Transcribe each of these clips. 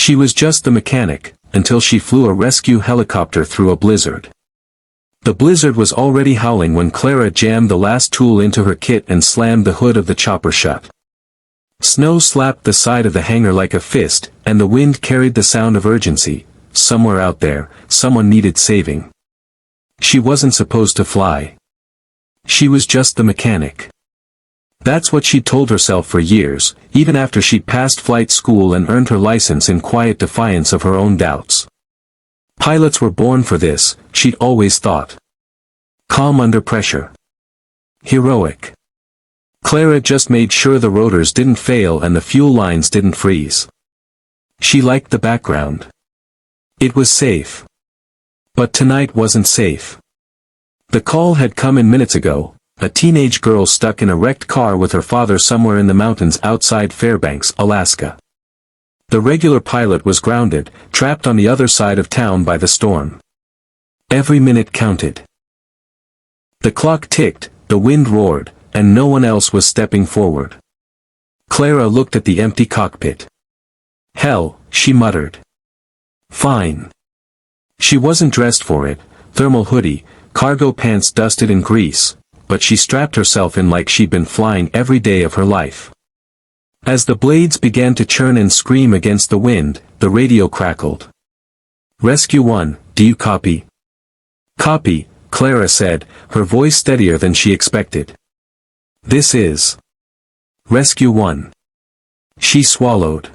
She was just the mechanic, until she flew a rescue helicopter through a blizzard. The blizzard was already howling when Clara jammed the last tool into her kit and slammed the hood of the chopper shut. Snow slapped the side of the hangar like a fist, and the wind carried the sound of urgency. Somewhere out there, someone needed saving. She wasn't supposed to fly. She was just the mechanic. That's what she'd told herself for years, even after she'd passed flight school and earned her license in quiet defiance of her own doubts. Pilots were born for this, she'd always thought. Calm under pressure. Heroic. Clara just made sure the rotors didn't fail and the fuel lines didn't freeze. She liked the background. It was safe. But tonight wasn't safe. The call had come in minutes ago, a teenage girl stuck in a wrecked car with her father somewhere in the mountains outside Fairbanks, Alaska. The regular pilot was grounded, trapped on the other side of town by the storm. Every minute counted. The clock ticked, the wind roared, and no one else was stepping forward. Clara looked at the empty cockpit. Hell, she muttered. Fine. She wasn't dressed for it, thermal hoodie, cargo pants dusted in grease, but she strapped herself in like she'd been flying every day of her life. As the blades began to churn and scream against the wind, the radio crackled. Rescue 1, do you copy? Copy, Clara said, her voice steadier than she expected. This is Rescue 1. She swallowed.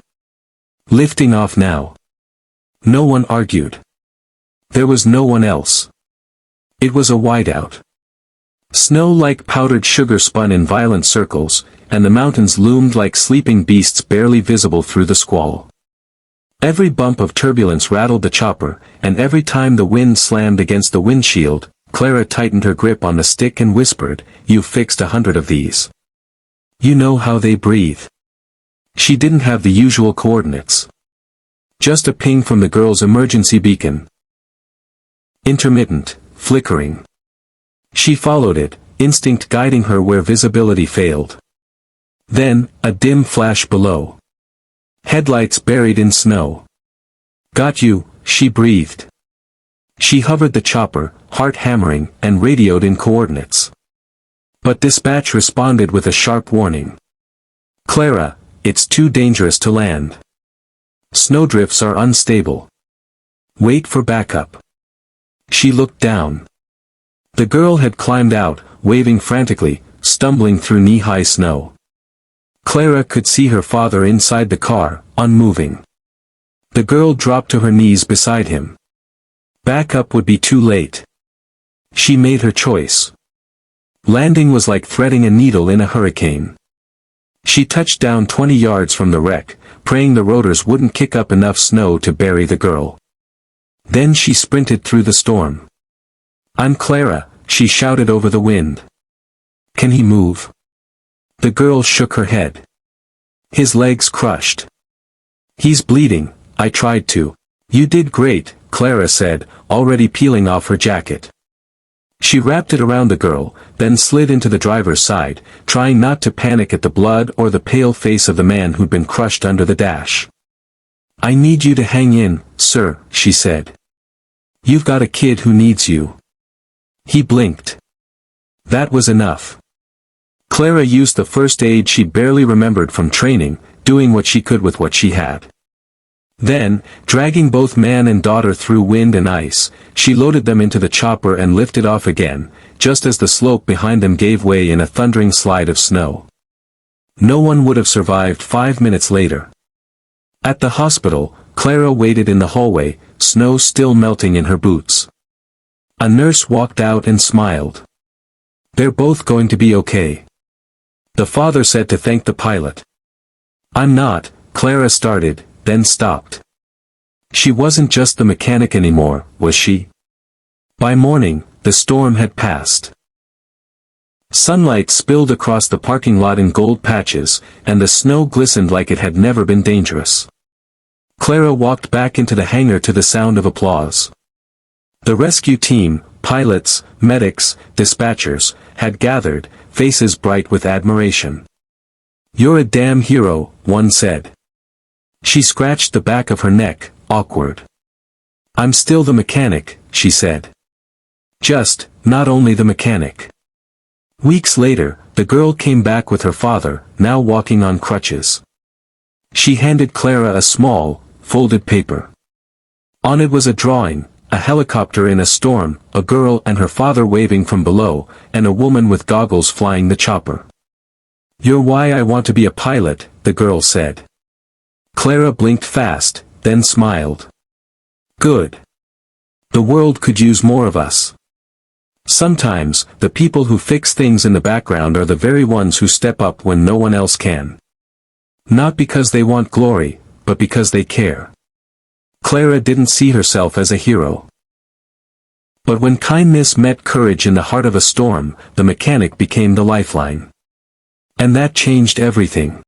Lifting off now. No one argued. There was no one else. It was a whiteout. Snow like powdered sugar spun in violent circles, and the mountains loomed like sleeping beasts barely visible through the squall. Every bump of turbulence rattled the chopper, and every time the wind slammed against the windshield, Clara tightened her grip on the stick and whispered, "You've fixed 100 of these. You know how they breathe." She didn't have the usual coordinates. Just a ping from the girl's emergency beacon. Intermittent, flickering. She followed it, instinct guiding her where visibility failed. Then, a dim flash below. Headlights buried in snow. Got you, she breathed. She hovered the chopper, heart hammering, and radioed in coordinates. But dispatch responded with a sharp warning. Clara, it's too dangerous to land. Snowdrifts are unstable. Wait for backup. She looked down. The girl had climbed out, waving frantically, stumbling through knee-high snow. Clara could see her father inside the car, unmoving. The girl dropped to her knees beside him. Backup would be too late. She made her choice. Landing was like threading a needle in a hurricane. She touched down 20 yards from the wreck, praying the rotors wouldn't kick up enough snow to bury the girl. Then she sprinted through the storm. I'm Clara, she shouted over the wind. Can he move? The girl shook her head. His legs crushed. He's bleeding, I tried to. You did great, Clara said, already peeling off her jacket. She wrapped it around the girl, then slid into the driver's side, trying not to panic at the blood or the pale face of the man who'd been crushed under the dash. I need you to hang in, sir, she said. You've got a kid who needs you. He blinked. That was enough. Clara used the first aid she barely remembered from training, doing what she could with what she had. Then, dragging both man and daughter through wind and ice, she loaded them into the chopper and lifted off again, just as the slope behind them gave way in a thundering slide of snow. No one would have survived 5 minutes later. At the hospital, Clara waited in the hallway, snow still melting in her boots. A nurse walked out and smiled. They're both going to be okay. The father said to thank the pilot. I'm not, Clara started, then stopped. She wasn't just the mechanic anymore, was she? By morning, the storm had passed. Sunlight spilled across the parking lot in gold patches, and the snow glistened like it had never been dangerous. Clara walked back into the hangar to the sound of applause. The rescue team, pilots, medics, dispatchers, had gathered, faces bright with admiration. You're a damn hero, one said. She scratched the back of her neck, awkward. I'm still the mechanic, she said. Just, not only the mechanic. Weeks later, the girl came back with her father, now walking on crutches. She handed Clara a small, folded paper. On it was a drawing, a helicopter in a storm, a girl and her father waving from below, and a woman with goggles flying the chopper. You're why I want to be a pilot, the girl said. Clara blinked fast, then smiled. Good. The world could use more of us. Sometimes, the people who fix things in the background are the very ones who step up when no one else can. Not because they want glory, but because they care. Clara didn't see herself as a hero. But when kindness met courage in the heart of a storm, the mechanic became the lifeline. And that changed everything.